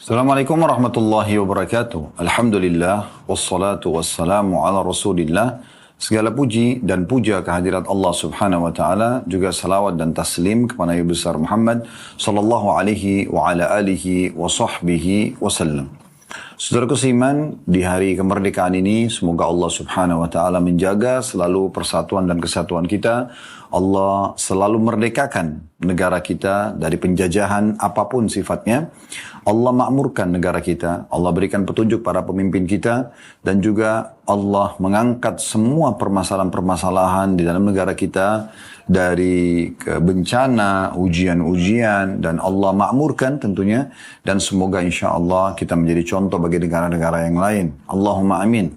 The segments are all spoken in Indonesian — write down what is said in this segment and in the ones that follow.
Assalamualaikum warahmatullahi wabarakatuh. Alhamdulillah, wassalatu wassalamu ala rasulillah. Segala puji dan puja kehadirat Allah subhanahu wa ta'ala. Juga salawat dan taslim kepada Nabi besar Muhammad sallallahu alaihi wa ala alihi wa sahbihi wasallam. Saudaraku seiman, di hari kemerdekaan ini semoga Allah subhanahu wa ta'ala menjaga selalu persatuan dan kesatuan kita. Allah selalu merdekakan negara kita dari penjajahan apapun sifatnya. Allah makmurkan negara kita. Allah berikan petunjuk para pemimpin kita. Dan juga Allah mengangkat semua permasalahan-permasalahan di dalam negara kita. Dari bencana, ujian-ujian. Dan Allah makmurkan tentunya. Dan semoga insya Allah kita menjadi contoh bagi negara-negara yang lain. Allahumma amin.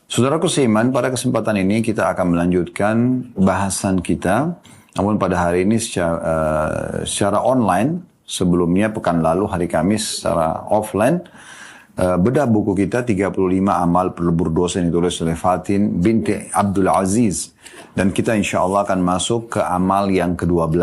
Saudaraku seiman, pada kesempatan ini kita akan melanjutkan bahasan kita. Namun pada hari ini secara online, sebelumnya pekan lalu hari Kamis secara offline, bedah buku kita 35 amal pelebur dosa yang ditulis oleh Fatin binti Abdul Aziz. Dan kita insya Allah akan masuk ke amal yang ke-12.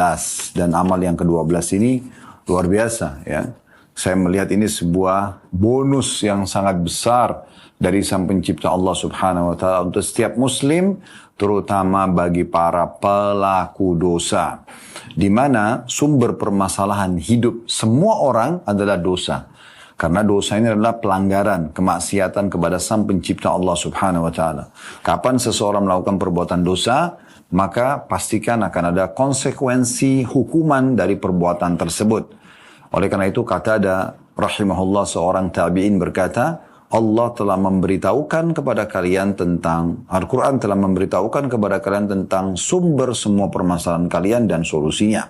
Dan amal yang ke-12 ini luar biasa ya. Saya melihat ini sebuah bonus yang sangat besar dari Sang Pencipta Allah subhanahu wa ta'ala untuk setiap muslim, terutama bagi para pelaku dosa. Di mana sumber permasalahan hidup semua orang adalah dosa. Karena dosa ini adalah pelanggaran, kemaksiatan kepada Sang Pencipta Allah subhanahu wa ta'ala. Kapan seseorang melakukan perbuatan dosa, maka pastikan akan ada konsekuensi hukuman dari perbuatan tersebut. Oleh karena itu Qatada rahimahullah seorang tabi'in berkata, Allah telah memberitahukan kepada kalian tentang, Al-Quran telah memberitahukan kepada kalian tentang sumber semua permasalahan kalian dan solusinya.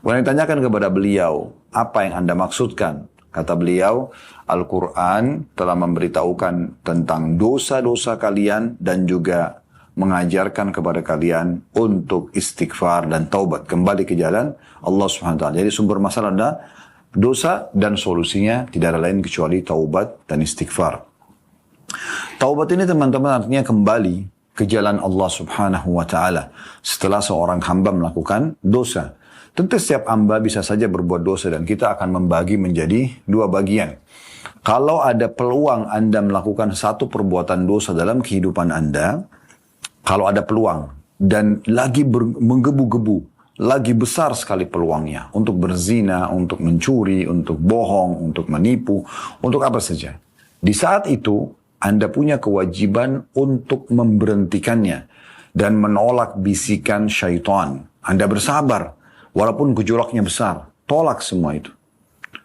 Kemudian ditanyakan kepada beliau, apa yang Anda maksudkan? Kata beliau, Al-Quran telah memberitahukan tentang dosa-dosa kalian dan juga mengajarkan kepada kalian untuk istighfar dan taubat. Kembali ke jalan Allah SWT. Jadi sumber masalah adalah dosa dan solusinya tidak ada lain kecuali taubat dan istighfar. Taubat ini teman-teman artinya kembali ke jalan Allah subhanahu wa ta'ala. Setelah seorang hamba melakukan dosa. Tentu setiap hamba bisa saja berbuat dosa dan kita akan membagi menjadi dua bagian. Kalau ada peluang Anda melakukan satu perbuatan dosa dalam kehidupan Anda, kalau ada peluang dan lagi menggebu-gebu, lagi besar sekali peluangnya untuk berzina, untuk mencuri, untuk bohong, untuk menipu, untuk apa saja. Di saat itu, Anda punya kewajiban untuk memberhentikannya dan menolak bisikan syaitan. Anda bersabar, walaupun gejolaknya besar. Tolak semua itu.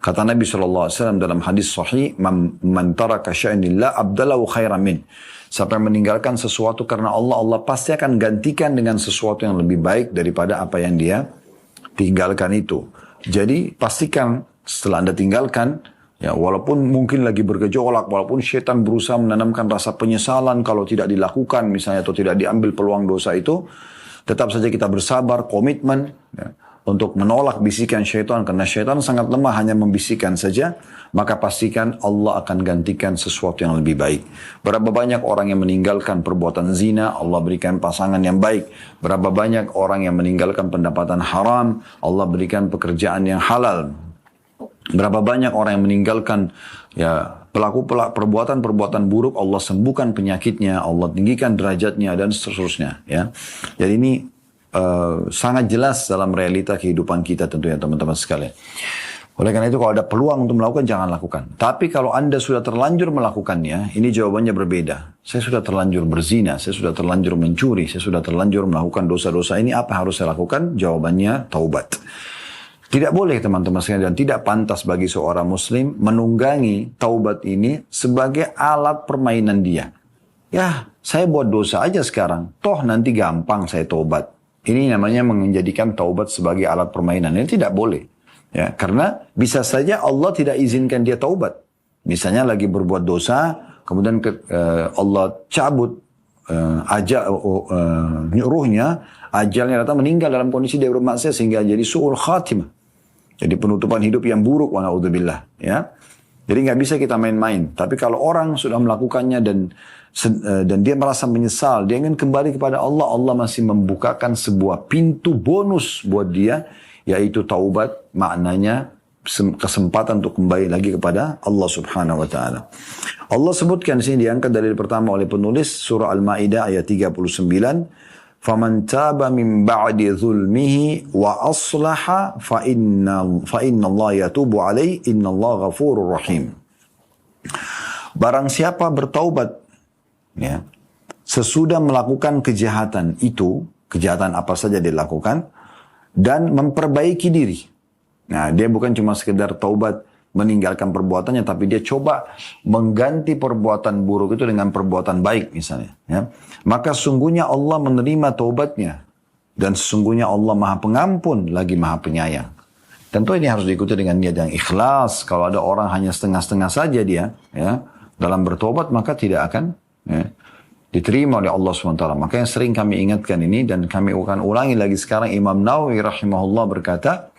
Kata Nabi SAW dalam hadis sahih, "Man taraka syai'an lillah abdalahu khairan min." Siapa yang meninggalkan sesuatu karena Allah, Allah pasti akan gantikan dengan sesuatu yang lebih baik daripada apa yang dia tinggalkan itu. Jadi pastikan setelah Anda tinggalkan, ya walaupun mungkin lagi bergejolak, walaupun syaitan berusaha menanamkan rasa penyesalan kalau tidak dilakukan misalnya atau tidak diambil peluang dosa itu, tetap saja kita bersabar, komitmen ya, untuk menolak bisikan syaitan. Karena syaitan sangat lemah, hanya membisikkan saja. Maka pastikan Allah akan gantikan sesuatu yang lebih baik. Berapa banyak orang yang meninggalkan perbuatan zina, Allah berikan pasangan yang baik. Berapa banyak orang yang meninggalkan pendapatan haram, Allah berikan pekerjaan yang halal. Berapa banyak orang yang meninggalkan ya pelaku perbuatan-perbuatan buruk, Allah sembuhkan penyakitnya, Allah tinggikan derajatnya dan seterusnya. Ya, jadi ini sangat jelas dalam realita kehidupan kita tentunya teman-teman sekalian. Oleh karena itu kalau ada peluang untuk melakukan, jangan lakukan. Tapi kalau Anda sudah terlanjur melakukannya, ini jawabannya berbeda. Saya sudah terlanjur berzina, saya sudah terlanjur mencuri, saya sudah terlanjur melakukan dosa-dosa ini, apa harus saya lakukan? Jawabannya taubat. Tidak boleh teman-teman sekalian dan tidak pantas bagi seorang muslim menunggangi taubat ini sebagai alat permainan dia. Ya, saya buat dosa aja sekarang, toh nanti gampang saya taubat. Ini namanya menjadikan taubat sebagai alat permainan. Ini tidak boleh. Ya, karena bisa saja Allah tidak izinkan dia taubat. Misalnya lagi berbuat dosa, kemudian Allah cabut ruhnya, ajalnya datang meninggal dalam kondisi dia bermaksiat sehingga jadi su'ul khatimah. Jadi penutupan hidup yang buruk, wa na'udzubillah. Ya. Jadi nggak bisa kita main-main. Tapi kalau orang sudah melakukannya dan dia merasa menyesal, dia ingin kembali kepada Allah, Allah masih membukakan sebuah pintu bonus buat dia, yaitu taubat. Maknanya kesempatan untuk kembali lagi kepada Allah Subhanahu wa taala. Allah sebutkan di sini, diangkat dari pertama oleh penulis surah Al-Maidah ayat 39, "Faman taba min ba'di dzulmihi wa aslaha fa inna Allah yatubu alaihi innallaha ghafurur rahim." Barang siapa bertaubat ya, sesudah melakukan kejahatan itu, kejahatan apa saja dia lakukan, dan memperbaiki diri. Nah, dia bukan cuma sekedar taubat meninggalkan perbuatannya, tapi dia coba mengganti perbuatan buruk itu dengan perbuatan baik misalnya. Ya. Maka sungguhnya Allah menerima taubatnya. Dan sesungguhnya Allah maha pengampun lagi maha penyayang. Tentu ini harus diikuti dengan niat yang ikhlas. Kalau ada orang hanya setengah-setengah saja dia ya, dalam bertobat, maka tidak akan ya, diterima oleh Allah SWT. Makanya sering kami ingatkan ini dan kami akan ulangi lagi sekarang. Imam Nawawi rahimahullah berkata,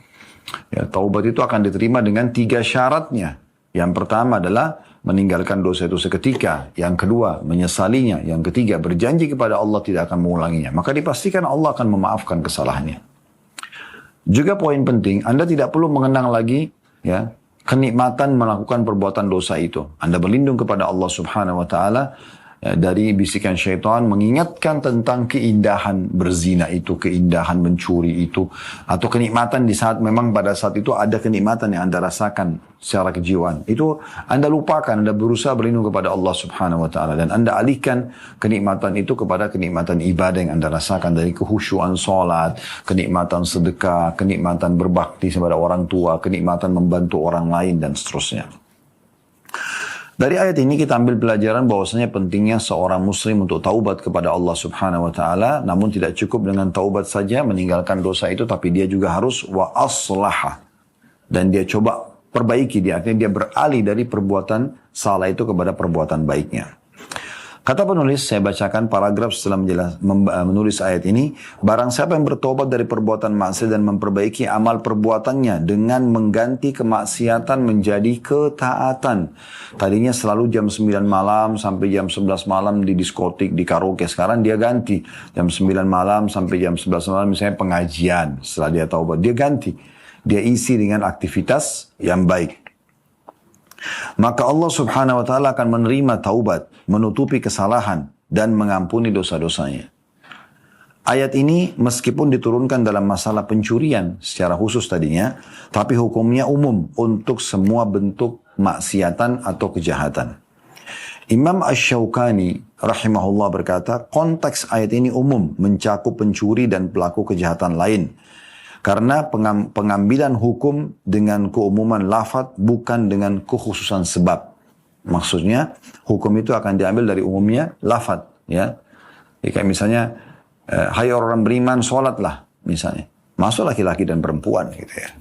ya, taubat itu akan diterima dengan 3 syaratnya. Yang pertama adalah meninggalkan dosa itu seketika. Yang kedua, menyesalinya. Yang ketiga, berjanji kepada Allah tidak akan mengulanginya. Maka dipastikan Allah akan memaafkan kesalahannya. Juga poin penting, Anda tidak perlu mengenang lagi ya kenikmatan melakukan perbuatan dosa itu. Anda berlindung kepada Allah Subhanahu wa taala dari bisikan syaitan, mengingatkan tentang keindahan berzina itu, keindahan mencuri itu, atau kenikmatan di saat memang pada saat itu ada kenikmatan yang Anda rasakan secara kejiwaan. Itu Anda lupakan, Anda berusaha berlindung kepada Allah Subhanahu wa taala dan Anda alihkan kenikmatan itu kepada kenikmatan ibadah yang Anda rasakan dari kehusyuan salat, kenikmatan sedekah, kenikmatan berbakti kepada orang tua, kenikmatan membantu orang lain dan seterusnya. Dari ayat ini kita ambil pelajaran bahwasanya pentingnya seorang muslim untuk taubat kepada Allah Subhanahu wa taala, namun tidak cukup dengan taubat saja meninggalkan dosa itu, tapi dia juga harus wa aslaha. Dan dia coba perbaiki, dia artinya dia beralih dari perbuatan salah itu kepada perbuatan baiknya. Kata penulis, saya bacakan paragraf setelah menulis ayat ini. Barang siapa yang bertobat dari perbuatan maksiat dan memperbaiki amal perbuatannya dengan mengganti kemaksiatan menjadi ketaatan. Tadinya selalu jam 9 malam sampai jam 11 malam di diskotik, di karaoke. Sekarang dia ganti. Jam 9 malam sampai jam 11 malam misalnya pengajian. Setelah dia taubat, dia ganti. Dia isi dengan aktivitas yang baik. Maka Allah Subhanahu wa taala akan menerima taubat, menutupi kesalahan dan mengampuni dosa-dosanya. Ayat ini meskipun diturunkan dalam masalah pencurian secara khusus tadinya, tapi hukumnya umum untuk semua bentuk maksiatan atau kejahatan. Imam Asy-Syaukani rahimahullah berkata, konteks ayat ini umum mencakup pencuri dan pelaku kejahatan lain. Karena pengambilan hukum dengan keumuman lafaz bukan dengan kekhususan sebab. Maksudnya hukum itu akan diambil dari umumnya lafaz. Ya. Kayak misalnya, hai orang beriman, sholatlah misalnya. Masuk laki-laki dan perempuan gitu ya.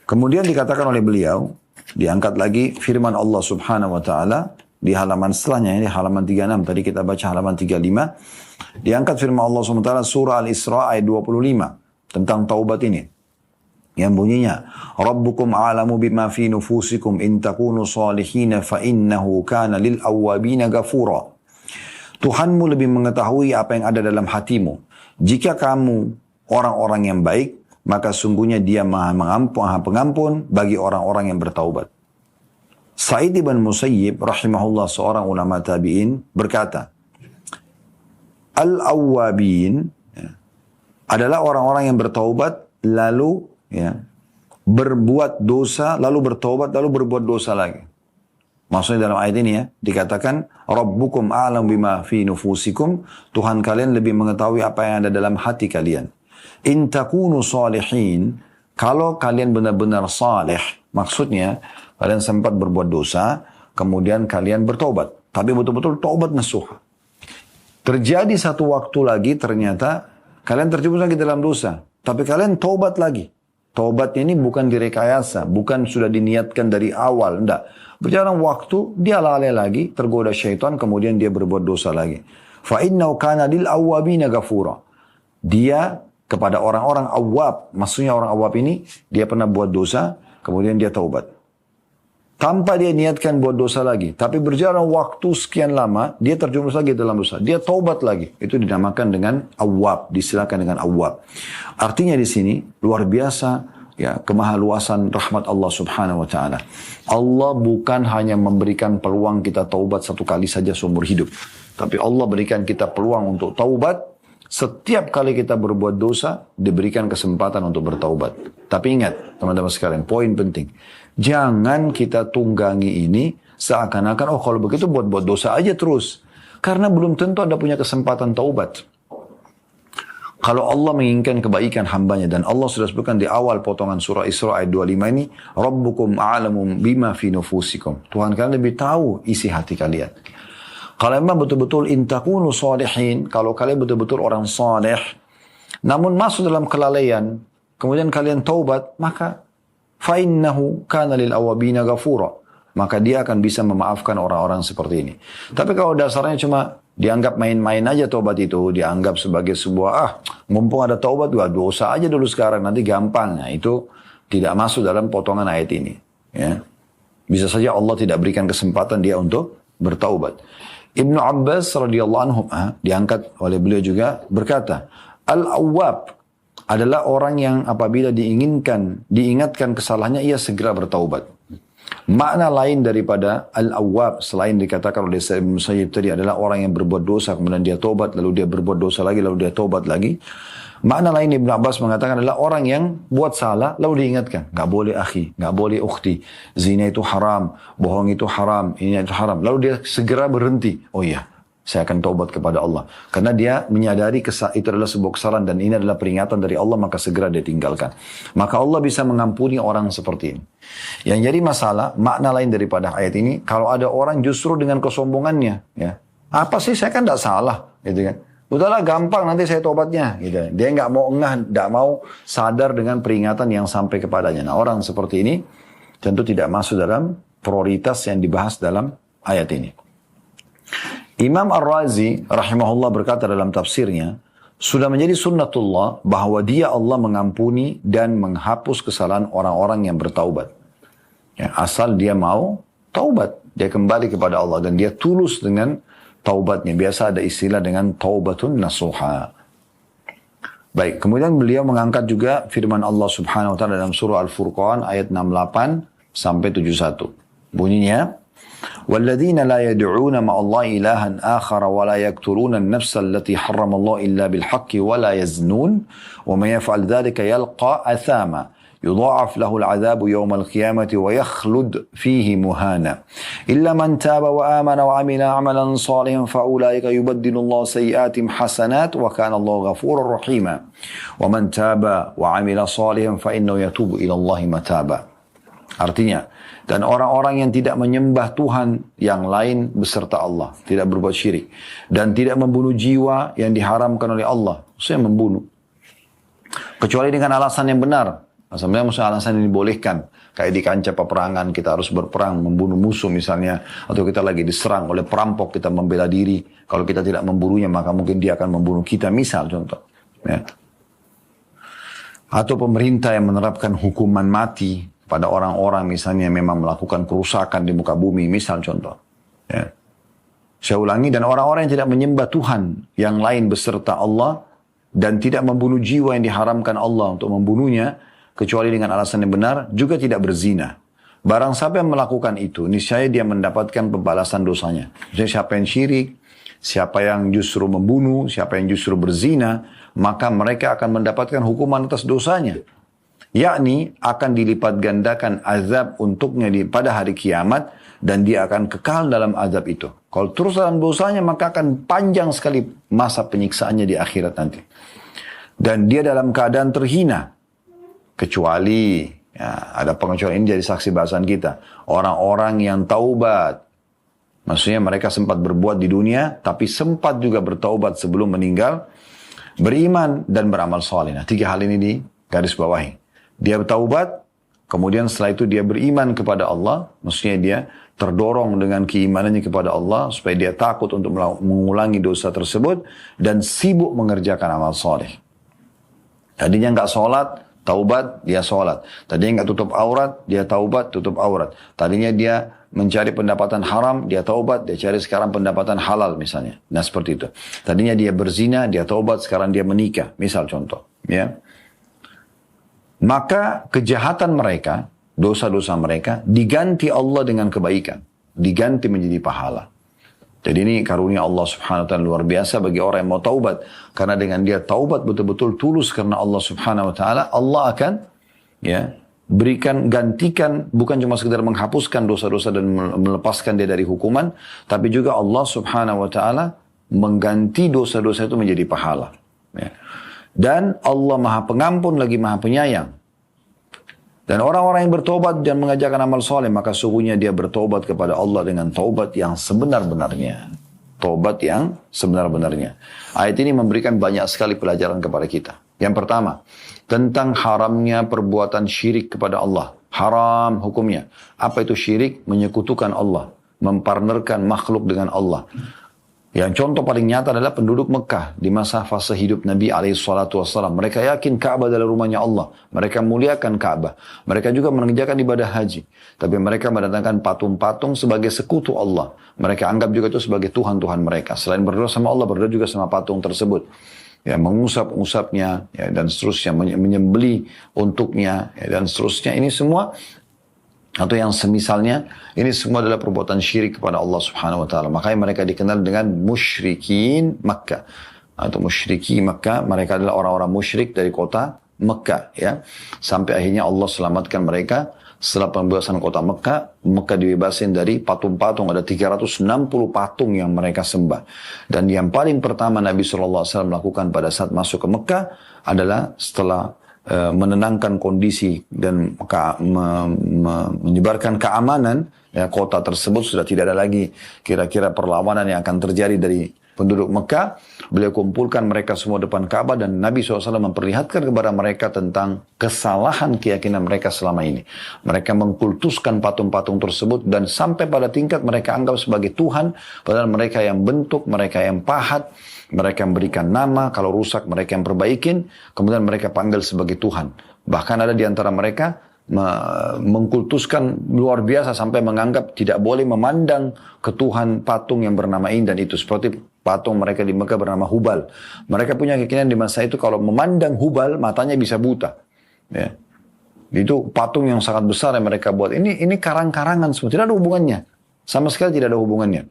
Kemudian dikatakan oleh beliau, diangkat lagi firman Allah Subhanahu wa taala di halaman setelahnya, ini halaman 36. Tadi kita baca halaman 35. Diangkat firman Allah SWT surah Al-Isra ayat 25 tentang taubat ini. Yang bunyinya, Rabbukum a'lamu bima fi nufusikum in takunu salihina fa innahu kana lil awwabina ghafura. Tuhanmu lebih mengetahui apa yang ada dalam hatimu. Jika kamu orang-orang yang baik, maka sungguhnya dia maha pengampun bagi orang-orang yang bertaubat. Sa'id ibn Musayyib rahimahullah seorang ulama tabi'in berkata, Al-awwabin adalah orang-orang yang bertaubat lalu berbuat dosa, lalu bertaubat, lalu berbuat dosa lagi. Maksudnya dalam ayat ini dikatakan Rabbukum a'lam bima fi nufusikum, Tuhan kalian lebih mengetahui apa yang ada dalam hati kalian. In takunu salihin, kalau kalian benar-benar saleh, maksudnya kalian sempat berbuat dosa, kemudian kalian bertobat, tapi betul-betul taubat nasuha. Terjadi satu waktu lagi ternyata kalian terjerumus lagi dalam dosa. Tapi kalian taubat lagi. Taubatnya ini bukan direkayasa. Bukan sudah diniatkan dari awal. Tidak. Berjalan waktu dia lalai lagi. Tergoda syaitan. Kemudian dia berbuat dosa lagi. فَإِنَّهُ كَانَ لِلْأَوَّابِينَ غَفُورًا. Dia kepada orang-orang awwab. Maksudnya orang awwab ini. Dia pernah buat dosa. Kemudian dia taubat. Tanpa dia niatkan buat dosa lagi. Tapi berjalan waktu sekian lama, dia terjerumus lagi dalam dosa. Dia taubat lagi. Itu dinamakan dengan awwab. Disilakan dengan awwab. Artinya di sini, luar biasa ya kemahaluasan rahmat Allah Subhanahu wa taala. Allah bukan hanya memberikan peluang kita taubat satu kali saja seumur hidup, tapi Allah berikan kita peluang untuk taubat setiap kali kita berbuat dosa, diberikan kesempatan untuk bertaubat. Tapi ingat, teman-teman sekalian, poin penting. Jangan kita tunggangi ini seakan-akan, oh kalau begitu buat-buat dosa aja terus. Karena belum tentu Anda punya kesempatan taubat. Kalau Allah menginginkan kebaikan hambanya, dan Allah sudah sebutkan di awal potongan surah Isra ayat 25 ini, Rabbukum a'lamu bima fi nufusikum. Tuhan kalian lebih tahu isi hati kalian. Kalau memang betul-betul intakunu salihin, kalau kalian betul-betul orang saleh, namun masuk dalam kelalaian, kemudian kalian taubat, maka fa'innahu kana lil awabina ghafura. Maka dia akan bisa memaafkan orang-orang seperti ini. Tapi kalau dasarnya cuma dianggap main-main aja taubat itu, dianggap sebagai sebuah, mumpung ada taubat, dosa aja dulu sekarang, nanti gampang. Nah, itu tidak masuk dalam potongan ayat ini. Ya. Bisa saja Allah tidak berikan kesempatan dia untuk bertaubat. Ibnu Abbas radhiyallahu anhu diangkat oleh beliau juga berkata, Al-Awwab adalah orang yang apabila diingatkan kesalahannya, ia segera bertaubat. Makna lain daripada Al-Awwab selain dikatakan oleh Sa'id bin Musayyib tadi adalah orang yang berbuat dosa kemudian dia tobat, lalu dia berbuat dosa lagi, lalu dia tobat lagi. Makna lain Ibn Abbas mengatakan adalah orang yang buat salah lalu diingatkan, nggak boleh akhi, nggak boleh ukhti, zina itu haram, bohong itu haram, ini itu haram. Lalu dia segera berhenti. Oh iya, saya akan taubat kepada Allah. Karena dia menyadari itu adalah sebuah kesalahan dan ini adalah peringatan dari Allah, maka segera dia tinggalkan. Maka Allah bisa mengampuni orang seperti ini. Yang jadi masalah, makna lain daripada ayat ini, kalau ada orang justru dengan kesombongannya, ya, apa sih, saya kan tidak salah, gitu kan. Udahlah gampang, nanti saya tobatnya, gitu. Dia nggak mau nggak mau sadar dengan peringatan yang sampai kepadanya. Nah, orang seperti ini tentu tidak masuk dalam prioritas yang dibahas dalam ayat ini. Imam Ar-Razi rahimahullah berkata dalam tafsirnya, sudah menjadi sunnatullah bahwa dia Allah mengampuni dan menghapus kesalahan orang-orang yang bertaubat. Ya, asal dia mau taubat, dia kembali kepada Allah dan dia tulus dengan taubatnya. Biasa ada istilah dengan taubatun nasuha. Baik, kemudian beliau mengangkat juga firman Allah Subhanahu wa taala dalam surah Al-Furqan ayat 68 sampai 71. Bunyinya, وَالَّذِينَ لَا يَدْعُونَ مَعَ اللَّهِ إِلَهًا آخَرَ وَلَا يَقْتُلُونَ النَّفْسَ الَّتِي حَرَّمَ اللَّهُ إِلَّا بِالْحَقِّ وَلَا يَزْنُونَ وَمَنْ يَفْعَلْ ذَلِكَ يَلْقَى أَثَامًا يُضَاعَفْ لَهُ الْعَذَابُ يَوْمَ الْقِيَامَةِ وَيَخْلُدْ فِيهِ مُهَانًا إِلَّا مَنْ تَابَ وَآمَنَ وَعَمِلَ عَمَلًا صَالِحًا فَأُولَئِكَ يُبَدِّلُ اللَّهُ سَيِّئَاتِهِمْ حَسَنَاتٍ وَكَانَ اللَّهُ غَفُورًا رَحِيمًا وَمَنْ تَابَ وَعَمِلَ صَالِحًا فَإِنَّهُ يَتُوبُ إِلَى اللَّهِ مَتَابًا. Artinya, dan orang-orang yang tidak menyembah Tuhan yang lain beserta Allah, tidak berbuat syirik, dan tidak membunuh jiwa yang diharamkan oleh Allah, maksudnya membunuh, kecuali dengan alasan yang benar. Sebenarnya maksudnya alasan yang dibolehkan, kayak di kancah peperangan kita harus berperang, membunuh musuh misalnya, atau kita lagi diserang oleh perampok, kita membela diri. Kalau kita tidak membunuhnya, maka mungkin dia akan membunuh kita, misal contoh. Ya. Atau pemerintah yang menerapkan hukuman mati pada orang-orang misalnya memang melakukan kerusakan di muka bumi, misal contoh. Ya. Saya ulangi, dan orang-orang yang tidak menyembah Tuhan yang lain beserta Allah dan tidak membunuh jiwa yang diharamkan Allah untuk membunuhnya kecuali dengan alasan yang benar, juga tidak berzina. Barang siapa yang melakukan itu, niscaya dia mendapatkan pembalasan dosanya. Misalnya siapa yang syirik, siapa yang justru membunuh, siapa yang justru berzina, maka mereka akan mendapatkan hukuman atas dosanya. Yakni akan dilipat gandakan azab untuknya pada hari kiamat dan dia akan kekal dalam azab itu. Kalau terus dalam dosanya maka akan panjang sekali masa penyiksaannya di akhirat nanti. Dan dia dalam keadaan terhina. Kecuali, ya, ada pengecualian ini jadi saksi bahasan kita. Orang-orang yang taubat. Maksudnya mereka sempat berbuat di dunia tapi sempat juga bertaubat sebelum meninggal. Beriman dan beramal saleh. Nah, 3 hal ini di garis bawahi. Dia bertaubat, kemudian setelah itu dia beriman kepada Allah, maksudnya dia terdorong dengan keimanannya kepada Allah, supaya dia takut untuk mengulangi dosa tersebut, dan sibuk mengerjakan amal soleh. Tadinya nggak sholat, taubat, dia sholat. Tadinya nggak tutup aurat, dia taubat, tutup aurat. Tadinya dia mencari pendapatan haram, dia taubat, dia cari sekarang pendapatan halal misalnya. Nah seperti itu. Tadinya dia berzina, dia taubat, sekarang dia menikah, misal contoh. Ya. maka kejahatan mereka, dosa-dosa mereka, diganti Allah dengan kebaikan. Diganti menjadi pahala. Jadi ini karunia Allah subhanahu wa ta'ala luar biasa bagi orang yang mau taubat. Karena dengan dia taubat betul-betul tulus karena Allah subhanahu wa ta'ala, Allah akan berikan, gantikan, bukan cuma sekedar menghapuskan dosa-dosa dan melepaskan dia dari hukuman, tapi juga Allah subhanahu wa ta'ala mengganti dosa-dosa itu menjadi pahala. Ya. Dan Allah maha pengampun lagi maha penyayang. Dan orang-orang yang bertobat dan mengajarkan amal soleh, maka sungguhnya dia bertobat kepada Allah dengan taubat yang sebenar-benarnya. Taubat yang sebenar-benarnya. Ayat ini memberikan banyak sekali pelajaran kepada kita. Yang pertama, tentang haramnya perbuatan syirik kepada Allah. Haram hukumnya. Apa itu syirik? Menyekutukan Allah. Mempartnerkan makhluk dengan Allah. Yang contoh paling nyata adalah penduduk Mekah di masa fase hidup Nabi SAW. Mereka yakin Ka'bah adalah rumahnya Allah. Mereka muliakan Ka'bah. Mereka juga mengerjakan ibadah haji. Tapi mereka mendatangkan patung-patung sebagai sekutu Allah. Mereka anggap juga itu sebagai Tuhan-Tuhan mereka. Selain berdoa sama Allah, berdoa juga sama patung tersebut. Ya, mengusap-usapnya ya, dan seterusnya, menyembeli untuknya ya, dan seterusnya. Ini semua atau yang semisalnya, ini semua adalah perbuatan syirik kepada Allah subhanahu wa ta'ala. Makanya mereka dikenal dengan musyrikin Makkah. Atau musyriki Makkah, mereka adalah orang-orang musyrik dari kota Makkah. Ya. Sampai akhirnya Allah selamatkan mereka. Setelah pembebasan kota Makkah, Makkah dibebasin dari patung-patung. Ada 360 patung yang mereka sembah. Dan yang paling pertama Nabi SAW lakukan pada saat masuk ke Makkah adalah setelah menenangkan kondisi dan menyebarkan keamanan, ya, kota tersebut sudah tidak ada lagi kira-kira perlawanan yang akan terjadi dari penduduk Mekah. Beliau kumpulkan mereka semua depan Ka'bah dan Nabi SAW memperlihatkan kepada mereka tentang kesalahan keyakinan mereka selama ini. Mereka mengkultuskan patung-patung tersebut dan sampai pada tingkat mereka anggap sebagai Tuhan, padahal mereka yang bentuk, mereka yang pahat, mereka yang berikan nama, kalau rusak mereka yang perbaikin, kemudian mereka panggil sebagai Tuhan. Bahkan ada di antara mereka mengkultuskan luar biasa sampai menganggap tidak boleh memandang ke Tuhan patung yang bernama ini dan itu. Seperti patung mereka di Mekah bernama Hubal. Mereka punya keyakinan di masa itu kalau memandang Hubal matanya bisa buta. Ya. Itu patung yang sangat besar yang mereka buat. Ini karang-karangan semua, tidak ada hubungannya. Sama sekali tidak ada hubungannya.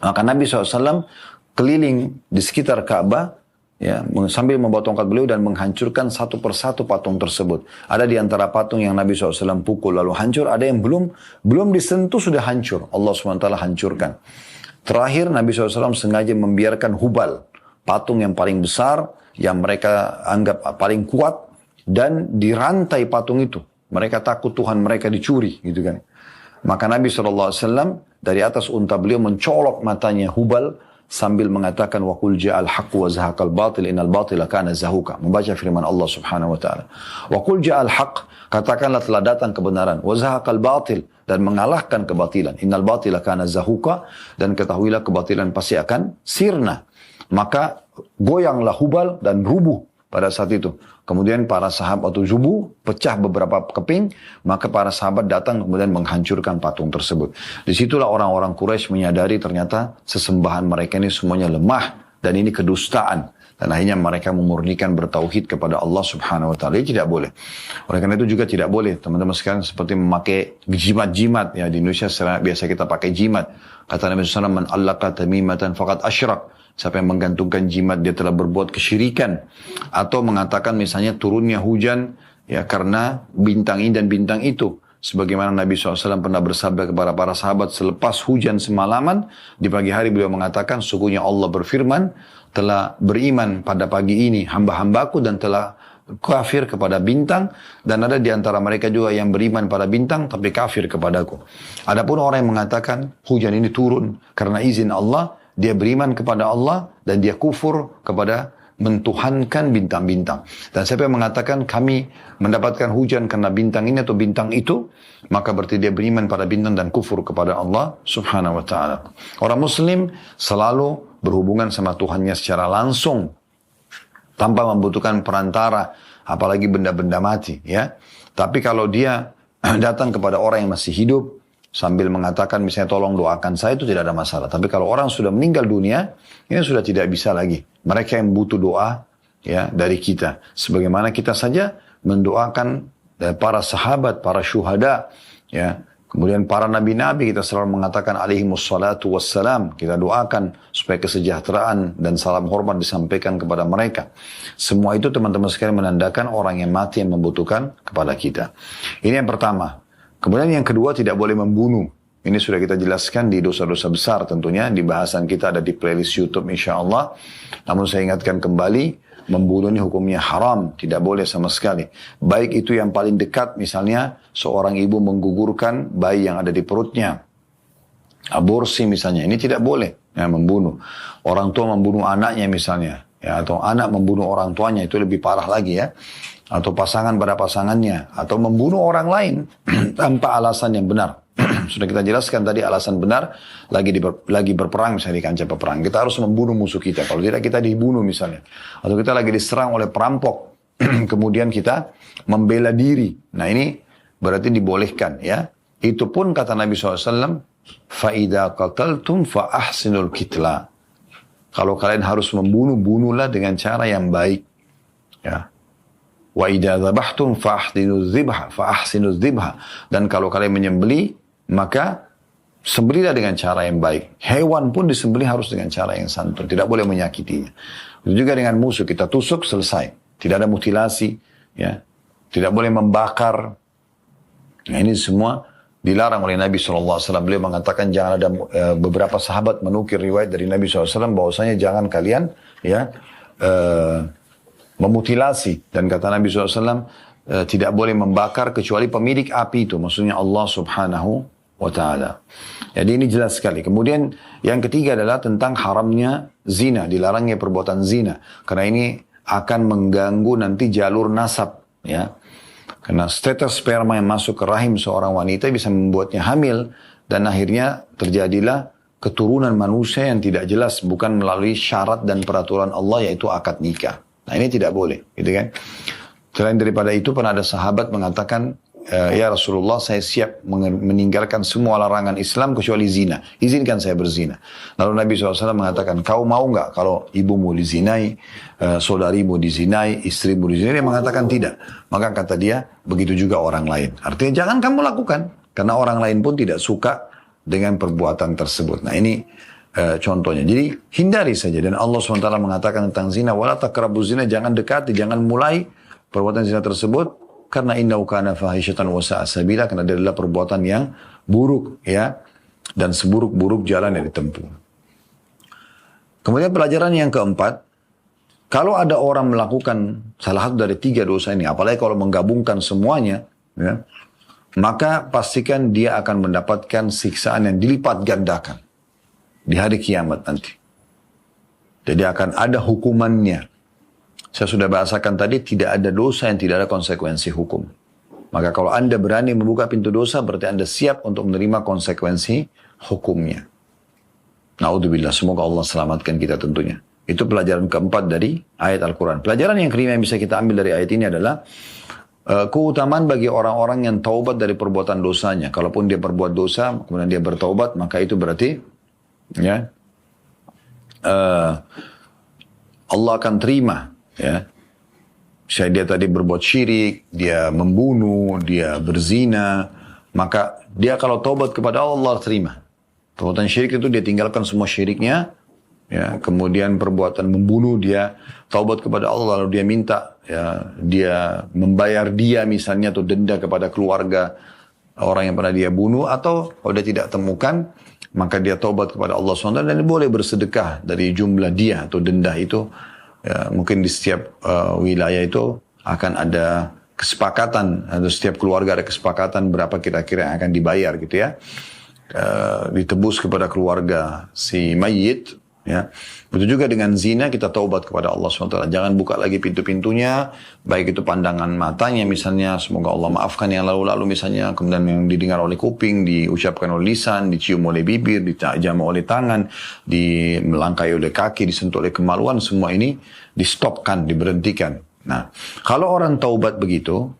Maka Nabi SAW keliling di sekitar Ka'bah, ya, sambil membawa tongkat beliau dan menghancurkan satu persatu patung tersebut. Ada di antara patung yang Nabi SAW pukul lalu hancur, ada yang belum disentuh sudah hancur. Allah SWT hancurkan. Terakhir Nabi SAW sengaja membiarkan Hubal, patung yang paling besar, yang mereka anggap paling kuat, dan dirantai patung itu. Mereka takut Tuhan mereka dicuri, gitu kan. Maka Nabi SAW dari atas unta beliau mencolok matanya Hubal, sambil mengatakan wa qul ja'al haqq wa zahaqal batil innal batila kana zahuqa. Membaca firman Allah Subhanahu wa taala. Wa qul ja'al haqq, katakanlah telah datang kebenaran, wa zahaqal batil, dan mengalahkan kebatilan. Innal batila kana zahuqa, dan ketahuilah kebatilan pasti akan sirna. Maka goyanglah Hubal dan rubuh pada saat itu. Kemudian para sahabat atau zubu pecah beberapa keping, maka para sahabat datang kemudian menghancurkan patung tersebut. Disitulah orang-orang Quraisy menyadari ternyata sesembahan mereka ini semuanya lemah dan ini kedustaan. Dan akhirnya mereka memurnikan bertauhid kepada Allah Subhanahu wa taala. Ini tidak boleh. Oleh karena itu juga tidak boleh teman-teman sekalian seperti memakai jimat-jimat, ya, di Indonesia biasa kita pakai jimat. Kata Nabi SAW, man allaqa tamimatan faqad asyrak. Siapa yang menggantungkan jimat dia telah berbuat kesyirikan. Atau mengatakan misalnya turunnya hujan ya karena bintang ini dan bintang itu. Sebagaimana Nabi SAW pernah bersabda kepada para sahabat selepas hujan semalaman, di pagi hari beliau mengatakan, sungguhnya Allah berfirman, telah beriman pada pagi ini hamba-hambaku dan telah kafir kepada bintang, dan ada di antara mereka juga yang beriman pada bintang tapi kafir kepadaku. Adapun orang yang mengatakan hujan ini turun karena izin Allah, dia beriman kepada Allah dan dia kufur kepada mentuhankan bintang-bintang. Dan siapa yang mengatakan kami mendapatkan hujan karena bintang ini atau bintang itu, maka berarti dia beriman pada bintang dan kufur kepada Allah Subhanahu wa taala. Orang muslim selalu berhubungan sama Tuhannya secara langsung tanpa membutuhkan perantara, apalagi benda-benda mati, ya. Tapi kalau dia datang kepada orang yang masih hidup sambil mengatakan misalnya tolong doakan saya, itu tidak ada masalah. Tapi kalau orang sudah meninggal dunia, ini sudah tidak bisa lagi. Mereka yang butuh doa ya dari kita. Sebagaimana kita saja mendoakan para sahabat, para syuhada, ya. Kemudian para nabi-nabi kita selalu mengatakan alaihimus salatu wassalam. Kita doakan supaya kesejahteraan dan salam hormat disampaikan kepada mereka. Semua itu teman-teman sekalian menandakan orang yang mati yang membutuhkan kepada kita. Ini yang pertama. Kemudian yang kedua, tidak boleh membunuh. Ini sudah kita jelaskan di dosa-dosa besar tentunya. Di bahasan kita ada di playlist YouTube insyaAllah. Namun saya ingatkan kembali, membunuh ini hukumnya haram, tidak boleh sama sekali. Baik itu yang paling dekat, misalnya seorang ibu menggugurkan bayi yang ada di perutnya. Aborsi misalnya, ini tidak boleh ya, membunuh. Orang tua membunuh anaknya misalnya, ya, atau anak membunuh orang tuanya, itu lebih parah lagi ya. Atau pasangan pada pasangannya, atau membunuh orang lain tanpa alasan yang benar. Sudah kita jelaskan tadi alasan benar, lagi berperang misalnya di kancah peperang. Kita harus membunuh musuh kita, kalau tidak kita dibunuh misalnya. Atau kita lagi diserang oleh perampok, kemudian kita membela diri. Nah ini berarti dibolehkan ya. Itu pun kata Nabi SAW, فَإِذَا قَتَلْتُمْ فَأَحْسِنُوا الْكِتْلَى. Kalau kalian harus membunuh, bunuhlah dengan cara yang baik. Ya. وَإِذَا ذَبَحْتُمْ فَأَحْسِنُوا الذِّبْحَ. Dan kalau kalian menyembelih, maka sembelihlah dengan cara yang baik. Hewan pun disembelih harus dengan cara yang santun. Tidak boleh menyakitinya. Itu juga dengan musuh. Kita tusuk, selesai. Tidak ada mutilasi. Ya. Tidak boleh membakar. Nah, ini semua dilarang oleh Nabi SAW. Beliau mengatakan jangan ada beberapa sahabat menukir riwayat dari Nabi SAW bahwasanya jangan kalian ya memutilasi. Dan kata Nabi SAW tidak boleh membakar kecuali pemilik api itu. Maksudnya Allah Subhanahu wa ta'ala. Jadi ini jelas sekali. Kemudian yang ketiga adalah tentang haramnya zina, dilarangnya perbuatan zina. Karena ini akan mengganggu nanti jalur nasab. Ya. Karena status sperma yang masuk ke rahim seorang wanita bisa membuatnya hamil. Dan akhirnya terjadilah keturunan manusia yang tidak jelas. Bukan melalui syarat dan peraturan Allah yaitu akad nikah. Nah ini tidak boleh. Gitu kan. Selain daripada itu pernah ada sahabat mengatakan, ya Rasulullah saya siap meninggalkan semua larangan Islam kecuali zina. Izinkan saya berzina. Lalu Nabi SAW mengatakan, kau mau nggak kalau ibumu dizinai, saudarimu dizinai, istrimu dizinai? Dia mengatakan tidak. Maka kata dia, begitu juga orang lain. Artinya jangan kamu lakukan. Karena orang lain pun tidak suka dengan perbuatan tersebut. Nah ini contohnya. Jadi hindari saja. Dan Allah SWT mengatakan tentang zina, wala taqrabu zina, jangan dekati, jangan mulai perbuatan zina tersebut. Karena innahu kana fahishatan wa sa'a sabila, karena dia adalah perbuatan yang buruk ya, dan seburuk-buruk jalan yang ditempuh. Kemudian pelajaran yang keempat, kalau ada orang melakukan salah satu dari tiga dosa ini, apalagi kalau menggabungkan semuanya ya, maka pastikan dia akan mendapatkan siksaan yang dilipat gandakan di hari kiamat nanti. Jadi akan ada hukumannya. Saya sudah bahasakan tadi, tidak ada dosa yang tidak ada konsekuensi hukum. Maka kalau Anda berani membuka pintu dosa, berarti Anda siap untuk menerima konsekuensi hukumnya. Na'udzubillah, semoga Allah selamatkan kita tentunya. Itu pelajaran keempat dari ayat Al-Quran. Pelajaran yang kelima yang bisa kita ambil dari ayat ini adalah keutamaan bagi orang-orang yang taubat dari perbuatan dosanya. Kalaupun dia berbuat dosa, kemudian dia bertaubat, maka itu berarti ya, Allah akan terima. Ya, saya dia tadi berbuat syirik, dia membunuh, dia berzina, maka dia kalau taubat kepada Allah terima. Perbuatan syirik itu dia tinggalkan semua syiriknya, ya, kemudian perbuatan membunuh dia taubat kepada Allah lalu dia minta, ya, dia membayar dia misalnya atau denda kepada keluarga orang yang pernah dia bunuh, atau kalau dia tidak temukan maka dia taubat kepada Allah SWT dan dia boleh bersedekah dari jumlah dia atau denda itu. Ya, mungkin di setiap wilayah itu akan ada kesepakatan, atau setiap keluarga ada kesepakatan berapa kira-kira yang akan dibayar gitu ya, ditebus kepada keluarga si mayit. Ya, begitu juga dengan zina, kita taubat kepada Allah SWT. Jangan buka lagi pintu-pintunya, baik itu pandangan matanya misalnya, semoga Allah maafkan yang lalu-lalu misalnya, kemudian yang didengar oleh kuping, diucapkan oleh lisan, dicium oleh bibir, dijamah oleh tangan, melangkai oleh kaki, disentuh oleh kemaluan, semua ini di-stopkan, diberhentikan. Nah, kalau orang taubat begitu,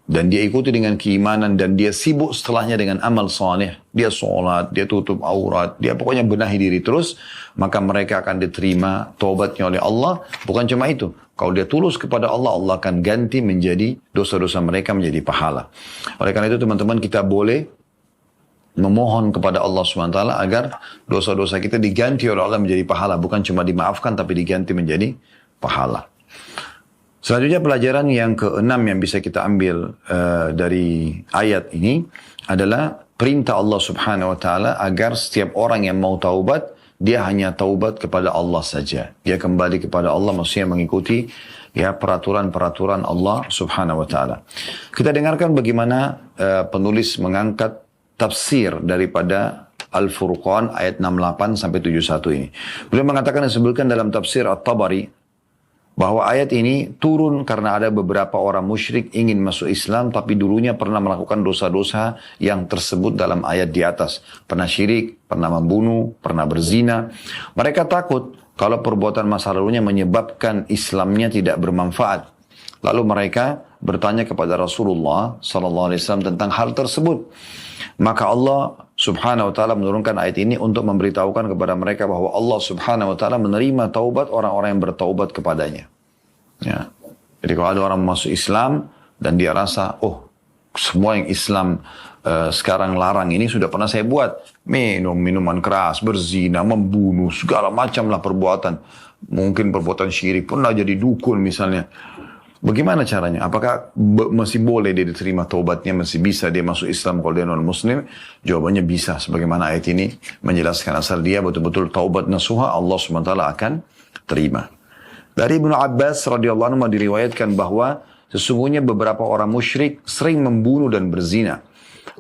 dan dia ikuti dengan keimanan, dan dia sibuk setelahnya dengan amal saleh, dia sholat, dia tutup aurat, dia pokoknya benahi diri terus, maka mereka akan diterima taubatnya oleh Allah. Bukan cuma itu, kalau dia tulus kepada Allah, Allah akan ganti menjadi dosa-dosa mereka menjadi pahala. Oleh karena itu teman-teman, kita boleh memohon kepada Allah SWT agar dosa-dosa kita diganti oleh Allah menjadi pahala. Bukan cuma dimaafkan, tapi diganti menjadi pahala. Selanjutnya pelajaran yang keenam yang bisa kita ambil dari ayat ini adalah perintah Allah Subhanahu Wa Taala agar setiap orang yang mau taubat, dia hanya taubat kepada Allah saja. Dia kembali kepada Allah, maksudnya mengikuti ya peraturan-peraturan Allah Subhanahu Wa Taala. Kita dengarkan bagaimana penulis mengangkat tafsir daripada Al-Furqan ayat 68 sampai 71 ini. Beliau mengatakan dan disebutkan dalam tafsir At-Tabari bahwa ayat ini turun karena ada beberapa orang musyrik ingin masuk Islam tapi dulunya pernah melakukan dosa-dosa yang tersebut dalam ayat di atas. Pernah syirik, pernah membunuh, pernah berzina. Mereka takut kalau perbuatan masa lalunya menyebabkan Islamnya tidak bermanfaat. Lalu mereka bertanya kepada Rasulullah SAW tentang hal tersebut. Maka Allah Subhanahu Wa Taala menurunkan ayat ini untuk memberitahukan kepada mereka bahwa Allah Subhanahu Wa Taala menerima taubat orang-orang yang bertaubat kepadanya. Ya. Jadi kalau ada orang masuk Islam dan dia rasa, oh semua yang Islam sekarang larang ini sudah pernah saya buat, minum minuman keras, berzina, membunuh, segala macam lah perbuatan, mungkin perbuatan syirik, pernah jadi dukun misalnya. Bagaimana caranya? Apakah masih boleh dia diterima taubatnya? Masih bisa dia masuk Islam kalau dia non-Muslim? Jawabannya bisa. Sebagaimana ayat ini menjelaskan asal dia betul-betul taubat nasuha, Allah SWT akan terima. Dari Ibnu Abbas radhiyallahu anhu diriwayatkan bahwa sesungguhnya beberapa orang musyrik sering membunuh dan berzina.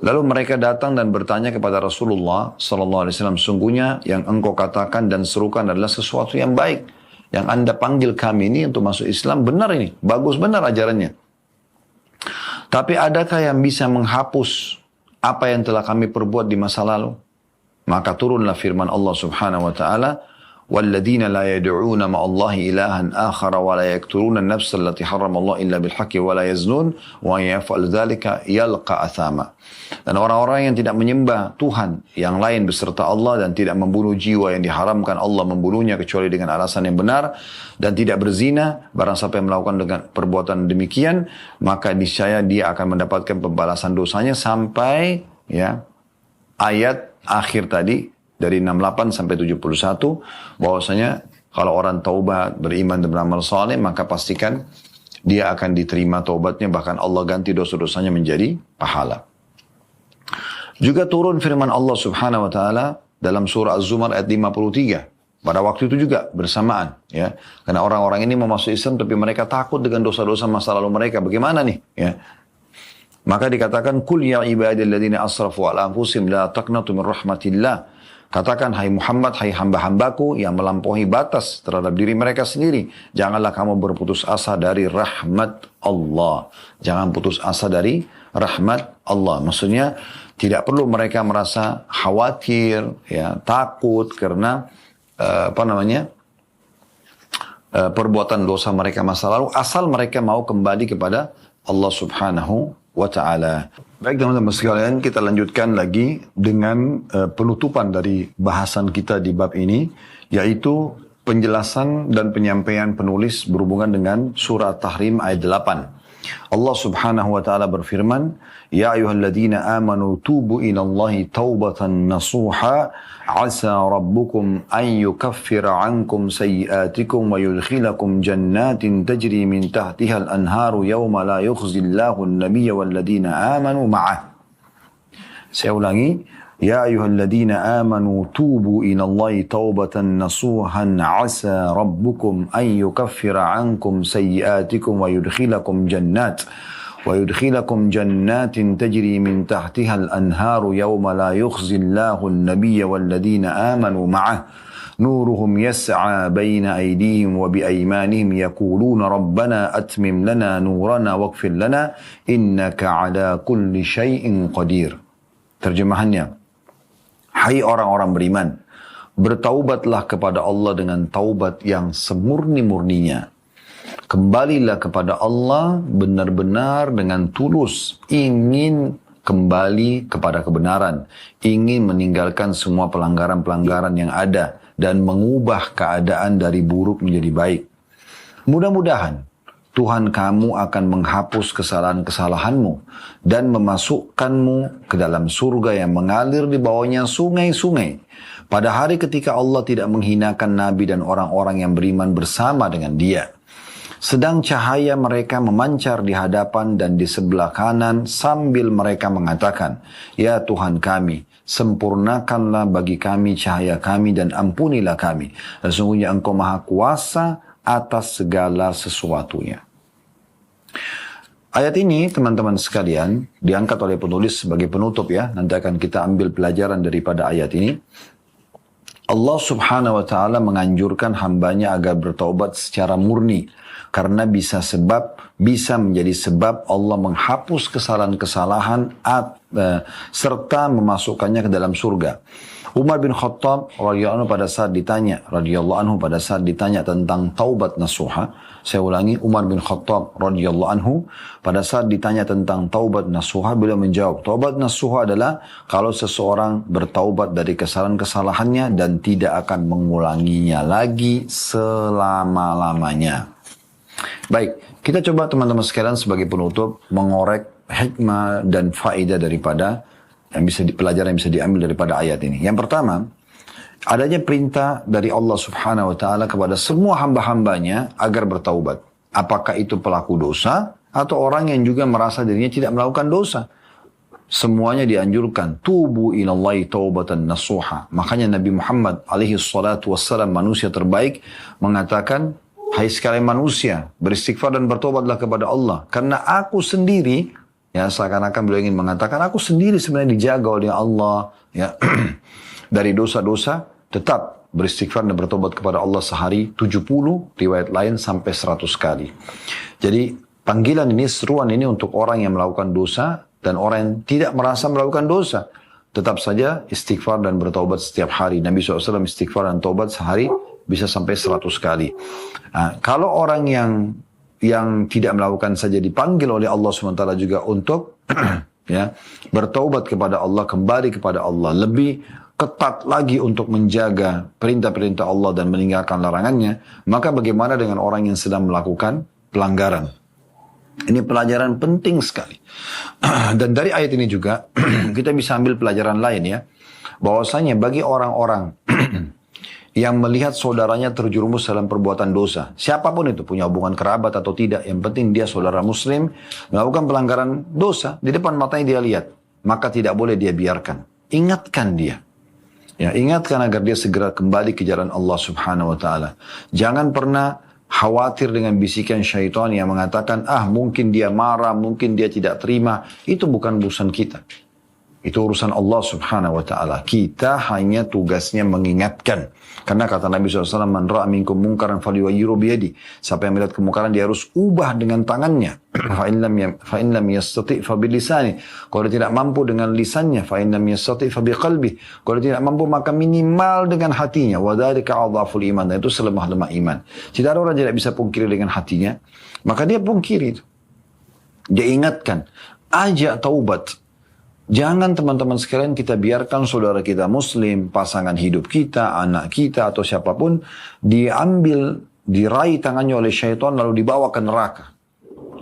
Lalu mereka datang dan bertanya kepada Rasulullah SAW, sungguhnya yang engkau katakan dan serukan adalah sesuatu yang baik. Yang anda panggil kami ini untuk masuk Islam, benar ini, bagus benar ajarannya. Tapi adakah yang bisa menghapus apa yang telah kami perbuat di masa lalu? Maka turunlah firman Allah Subhanahu Wa Taala, وَالَّذِينَ لَا يَدْعُونَ مَعَ اللَّهِ إِلَهًا آخَرَ وَلَا يَقْتُلُونَ النَّفْسَ الَّتِي حَرَّمَ اللَّهُ إِلَّا بِالْحَقِّ وَلَا يَزْنُونَ وَمَن يَفْعَلْ ذَلِكَ يَلْقَ أَثَامًا. Dan orang-orang yang tidak menyembah Tuhan yang lain beserta Allah dan tidak membunuh jiwa yang diharamkan Allah membunuhnya kecuali dengan alasan yang benar dan tidak berzina, barang siapa yang melakukan dengan perbuatan demikian, maka niscaya dia akan mendapatkan pembalasan dosanya sampai ya ayat akhir tadi dari 68 sampai 71 bahwasanya kalau orang taubat, beriman dan beramal saleh maka pastikan dia akan diterima taubatnya, bahkan Allah ganti dosa-dosanya menjadi pahala. Juga turun firman Allah Subhanahu Wa Taala dalam surah Az-Zumar ayat 53. Pada waktu itu juga bersamaan, ya. Karena orang-orang ini mau masuk Islam tapi mereka takut dengan dosa-dosa masa lalu mereka. Bagaimana nih? Ya. Maka dikatakan, "Qul ya ibadilladzina asrafu ala anfusihim la taqnatu min rahmatillah." Katakan, hai Muhammad, hai hamba-hambaku yang melampaui batas terhadap diri mereka sendiri. Janganlah kamu berputus asa dari rahmat Allah. Jangan putus asa dari rahmat Allah. Maksudnya, tidak perlu mereka merasa khawatir, ya, takut karena perbuatan dosa mereka masa lalu, asal mereka mau kembali kepada Allah Subhanahu wa Ta'ala. Baik teman-teman sekalian, kita lanjutkan lagi dengan penutupan dari bahasan kita di bab ini, yaitu penjelasan dan penyampaian penulis berhubungan dengan surah Tahrim ayat 8. Allah Subhanahu wa Ta'ala berfirman, Ya ayyuhalladzina amanu tubu ilallahi taubatan nasuha, asa rabbukum an yukaffira ankum sayyiatikum wa yudkhilakum jannatin tajri min tahtihal anharu yawma la yukhzillahu an-nabiyya walladzina amanu ma'ah. Saya ulangi, Ya ayyuhalladzina amanu tubu ilallahi taubatan nasuhan asa rabbukum an yukaffira ankum sayyiatikum wa yudkhilakum jannatin tajri min tahtihal anharu yawma la yukhzillahu an-nabiyya walladzina amanu ma'ah nuruhum yas'a baina aydihim wa biaymanihim yaquluna rabbana atmim lana nurana waghfir lana innaka ala kulli syai'in qadir. Terjemahannya, hai orang-orang beriman, bertaubatlah kepada Allah dengan taubat yang semurni-murninya. Kembalilah kepada Allah benar-benar dengan tulus, ingin kembali kepada kebenaran, ingin meninggalkan semua pelanggaran-pelanggaran yang ada, dan mengubah keadaan dari buruk menjadi baik. Mudah-mudahan Tuhan kamu akan menghapus kesalahan-kesalahanmu dan memasukkanmu ke dalam surga yang mengalir di bawahnya sungai-sungai. Pada hari ketika Allah tidak menghinakan Nabi dan orang-orang yang beriman bersama dengan dia. Sedang cahaya mereka memancar di hadapan dan di sebelah kanan sambil mereka mengatakan, "Ya Tuhan kami, sempurnakanlah bagi kami cahaya kami dan ampunilah kami. Sesungguhnya Engkau Maha Kuasa atas segala sesuatunya." Ayat ini teman-teman sekalian diangkat oleh penulis sebagai penutup ya. Nanti akan kita ambil pelajaran daripada ayat ini. Allah subhanahu wa ta'ala menganjurkan hambanya agar bertaubat secara murni. Karena bisa menjadi sebab Allah menghapus kesalahan-kesalahan serta memasukkannya ke dalam surga. Umar bin Khattab radhiyallahu anhu pada saat ditanya tentang taubat nasuha. Saya ulangi, Umar bin Khattab radhiyallahu anhu pada saat ditanya tentang taubat nasuha, beliau menjawab, taubat nasuha adalah kalau seseorang bertaubat dari kesalahan-kesalahannya dan tidak akan mengulanginya lagi selama-lamanya. Baik, kita coba teman-teman sekalian sebagai penutup mengorek hikmah dan faedah daripada pelajaran yang bisa diambil daripada ayat ini. Yang pertama, adanya perintah dari Allah subhanahu wa ta'ala kepada semua hamba-hambanya agar bertaubat. Apakah itu pelaku dosa atau orang yang juga merasa dirinya tidak melakukan dosa. Semuanya dianjurkan. Tubu ilallahi taubatan nasuha. Makanya Nabi Muhammad alaihi salatu wassalam, manusia terbaik, mengatakan, "Hai sekalian manusia, beristighfar dan bertobatlah kepada Allah. Karena aku sendiri," ya seakan-akan beliau ingin mengatakan, aku sendiri sebenarnya dijaga oleh Allah ya dari dosa-dosa, tetap beristighfar dan bertobat kepada Allah sehari 70, riwayat lain sampai 100 kali. Jadi panggilan ini, seruan ini untuk orang yang melakukan dosa dan orang yang tidak merasa melakukan dosa. Tetap saja istighfar dan bertobat setiap hari. Nabi SAW istighfar dan tobat sehari bisa sampai 100 kali. Nah, kalau orang yang tidak melakukan saja dipanggil oleh Allah SWT juga untuk ya bertaubat kepada Allah, kembali kepada Allah, lebih ketat lagi untuk menjaga perintah-perintah Allah dan meninggalkan larangannya, maka bagaimana dengan orang yang sedang melakukan pelanggaran? Ini pelajaran penting sekali. Dan dari ayat ini juga kita bisa ambil pelajaran lain ya, bahwasanya bagi orang-orang yang melihat saudaranya terjerumus dalam perbuatan dosa, siapapun itu, punya hubungan kerabat atau tidak, yang penting dia saudara muslim melakukan pelanggaran dosa di depan matanya dia lihat, maka tidak boleh dia biarkan. Ingatkan dia. Ya, ingatkan agar dia segera kembali ke jalan Allah subhanahu wa ta'ala. Jangan pernah khawatir dengan bisikan syaitan yang mengatakan, mungkin dia marah, mungkin dia tidak terima. Itu bukan urusan kita. Itu urusan Allah subhanahu wa ta'ala. Kita hanya tugasnya mengingatkan. Karena kata Nabi SAW, "Man ra'a minkum munkaran falyughayyirhu biyadi." Siapa yang melihat kemungkaran, dia harus ubah dengan tangannya. Fa in lam yastati' fa bilisani. Kalau dia tidak mampu dengan lisannya, fa in lam yastati' fa biqalbi. Kalau dia tidak mampu, maka minimal dengan hatinya. Wa dzalika adhaful iman. Dan itu selemah-lemah iman. Jika ada orang tidak bisa pungkiri dengan hatinya, maka dia pungkiri itu. Dia ingatkan, ajak taubat. Jangan teman-teman sekalian kita biarkan saudara kita muslim, pasangan hidup kita, anak kita atau siapapun diambil, diraih tangannya oleh syaitan lalu dibawa ke neraka.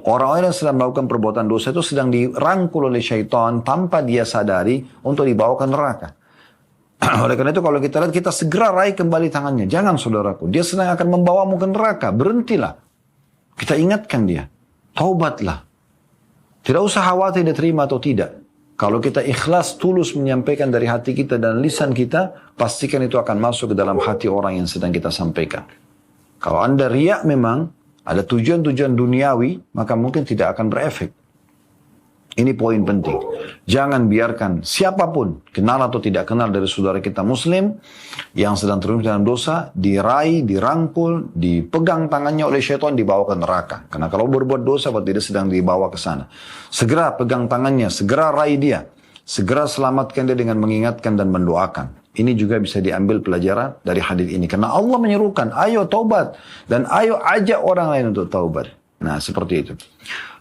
Orang-orang yang sedang melakukan perbuatan dosa itu sedang dirangkul oleh syaitan tanpa dia sadari untuk dibawa ke neraka. Oleh karena itu kalau kita lihat, kita segera raih kembali tangannya. Jangan saudaraku, dia sedang akan membawamu ke neraka. Berhentilah. Kita ingatkan dia. Taubatlah. Tidak usah khawatir dia terima atau tidak. Kalau kita ikhlas, tulus menyampaikan dari hati kita dan lisan kita, pastikan itu akan masuk ke dalam hati orang yang sedang kita sampaikan. Kalau Anda riak memang, ada tujuan-tujuan duniawi, maka mungkin tidak akan berefek. Ini poin penting. Jangan biarkan siapapun, kenal atau tidak kenal dari saudara kita muslim, yang sedang terlibat dalam dosa, diraih, dirangkul, dipegang tangannya oleh syaitan, dibawa ke neraka. Karena kalau berbuat dosa, berarti dia sedang dibawa ke sana. Segera pegang tangannya, segera raih dia. Segera selamatkan dia dengan mengingatkan dan mendoakan. Ini juga bisa diambil pelajaran dari hadis ini. Karena Allah menyerukan, ayo taubat. Dan ayo ajak orang lain untuk taubat. Nah, seperti itu.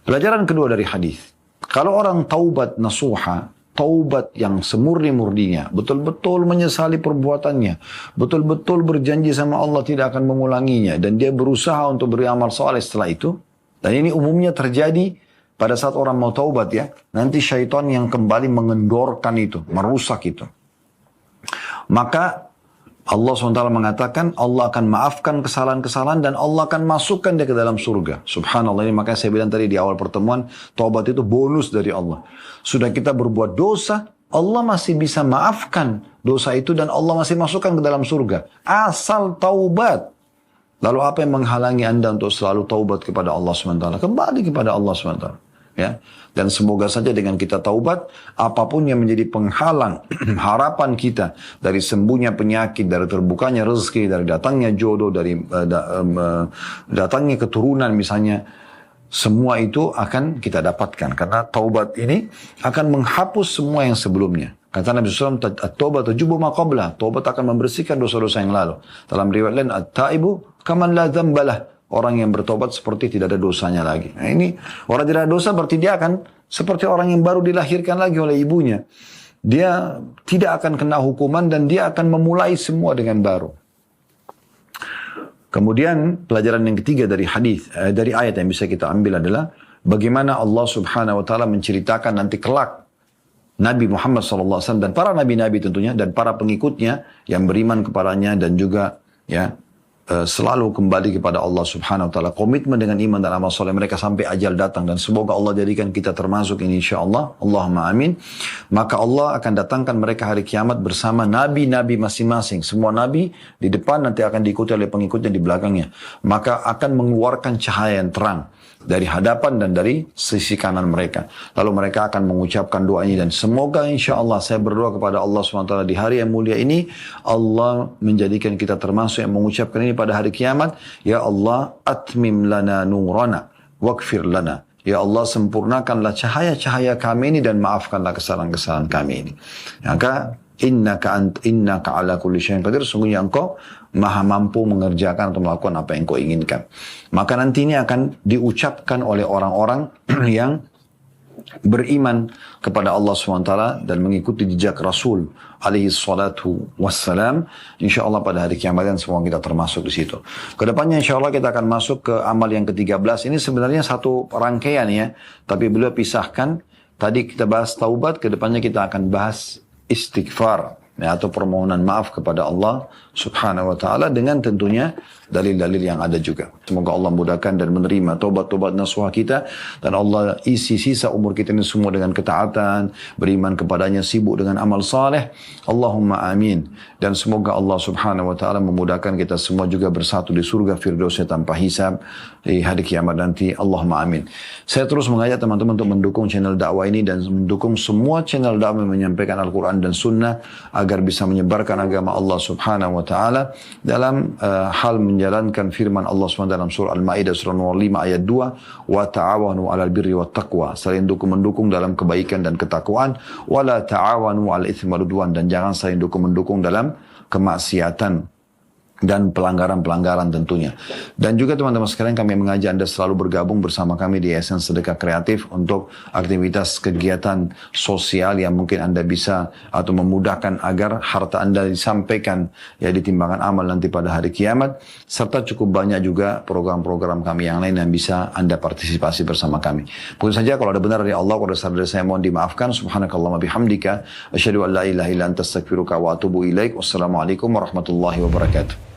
Pelajaran kedua dari hadis. Kalau orang taubat nasuha, taubat yang semurni-murninya, betul-betul menyesali perbuatannya, betul-betul berjanji sama Allah tidak akan mengulanginya, dan dia berusaha untuk beramal saleh setelah itu, dan ini umumnya terjadi pada saat orang mau taubat ya, nanti syaitan yang kembali mengendorkan itu, merusak itu. Maka Allah SWT mengatakan Allah akan maafkan kesalahan-kesalahan dan Allah akan masukkan dia ke dalam surga. Subhanallah, ini makanya saya bilang tadi di awal pertemuan, taubat itu bonus dari Allah. Sudah kita berbuat dosa, Allah masih bisa maafkan dosa itu dan Allah masih masukkan ke dalam surga. Asal taubat. Lalu apa yang menghalangi Anda untuk selalu taubat kepada Allah SWT? Kembali kepada Allah SWT. Ya. Dan semoga saja dengan kita taubat, apapun yang menjadi penghalang harapan kita dari sembuhnya penyakit, dari terbukanya rezeki, dari datangnya jodoh, dari datangnya keturunan misalnya, semua itu akan kita dapatkan. Karena taubat ini akan menghapus semua yang sebelumnya. Kata Nabi SAW, at-taubat tujubu ma qablah. Taubat akan membersihkan dosa-dosa yang lalu. Dalam riwayat lain, at-taibu kaman la dzambalah. Orang yang bertobat seperti tidak ada dosanya lagi. Nah ini, orang tidak ada dosa berarti dia akan seperti orang yang baru dilahirkan lagi oleh ibunya. Dia tidak akan kena hukuman dan dia akan memulai semua dengan baru. Kemudian pelajaran yang ketiga dari hadis, dari ayat yang bisa kita ambil adalah bagaimana Allah Subhanahu wa taala menceritakan nanti kelak Nabi Muhammad SAW dan para nabi-nabi tentunya dan para pengikutnya yang beriman kepadanya dan juga ya selalu kembali kepada Allah Subhanahu wa taala, komitmen dengan iman dan amal soleh mereka sampai ajal datang, dan semoga Allah jadikan kita termasuk ini insyaallah, Allahumma amin. Maka Allah akan datangkan mereka hari kiamat bersama nabi-nabi masing-masing. Semua nabi di depan nanti akan diikuti oleh pengikutnya di belakangnya, maka akan mengeluarkan cahaya yang terang dari hadapan dan dari sisi kanan mereka. Lalu mereka akan mengucapkan doa ini, dan semoga insyaallah saya berdoa kepada Allah SWT di hari yang mulia ini, Allah menjadikan kita termasuk yang mengucapkan ini pada hari kiamat. Ya Allah, atmim lana nurana wakfir lana. Ya Allah, sempurnakanlah cahaya-cahaya kami ini dan maafkanlah kesalahan-kesalahan kami ini. Maka innaka ala kulli syai'in qadir, sungguhnya engkau maha mampu mengerjakan atau melakukan apa yang kau inginkan. Maka nanti ini akan diucapkan oleh orang-orang yang beriman kepada Allah SWT dan mengikuti jejak Rasul alaihi salatu wassalam. InsyaAllah pada hari kiamat dan semua kita termasuk di situ. Kedepannya insyaAllah kita akan masuk ke amal yang ke-13. Ini sebenarnya satu rangkaian ya, tapi beliau pisahkan. Tadi kita bahas taubat, kedepannya kita akan bahas istighfar ya, atau permohonan maaf kepada Allah Subhanahu wa taala dengan tentunya dalil-dalil yang ada juga. Semoga Allah mudahkan dan menerima taubat-taubat nasuha kita, dan Allah isi sisa umur kita ini semua dengan ketaatan, beriman kepadanya, sibuk dengan amal saleh. Allahumma amin. Dan semoga Allah Subhanahu wa taala memudahkan kita semua juga bersatu di surga firdausnya tanpa hisab di hari kiamat nanti. Allahumma amin. Saya terus mengajak teman-teman untuk mendukung channel dakwah ini dan mendukung semua channel dakwah yang menyampaikan Al-Quran dan Sunnah agar bisa menyebarkan agama Allah Subhanahu wa taala dalam hal menjalankan firman Allah SWT dalam surah Al-Ma'idah surah nomor 5 ayat 2, wa ta'awanu 'alal birri wat taqwa, saling mendukung dalam kebaikan dan ketakwaan, wa la ta'awanu 'alal itsmi wal 'udwan, dan jangan saling mendukung dalam kemaksiatan dan pelanggaran-pelanggaran tentunya. Dan juga teman-teman sekalian, kami mengajak Anda selalu bergabung bersama kami di Yayasan Sedekah Kreatif untuk aktivitas kegiatan sosial yang mungkin Anda bisa atau memudahkan agar harta Anda disampaikan ya di timbangan amal nanti pada hari kiamat, serta cukup banyak juga program-program kami yang lain yang bisa Anda partisipasi bersama kami. Mungkin saja kalau ada benar dari Allah, kalau ada salah dari saya mohon dimaafkan. Subhanakallahumma bihamdika asyhadu an la ilaha illa anta astaghfiruka wa atubu ilaik. Wassalamualaikum warahmatullahi wabarakatuh.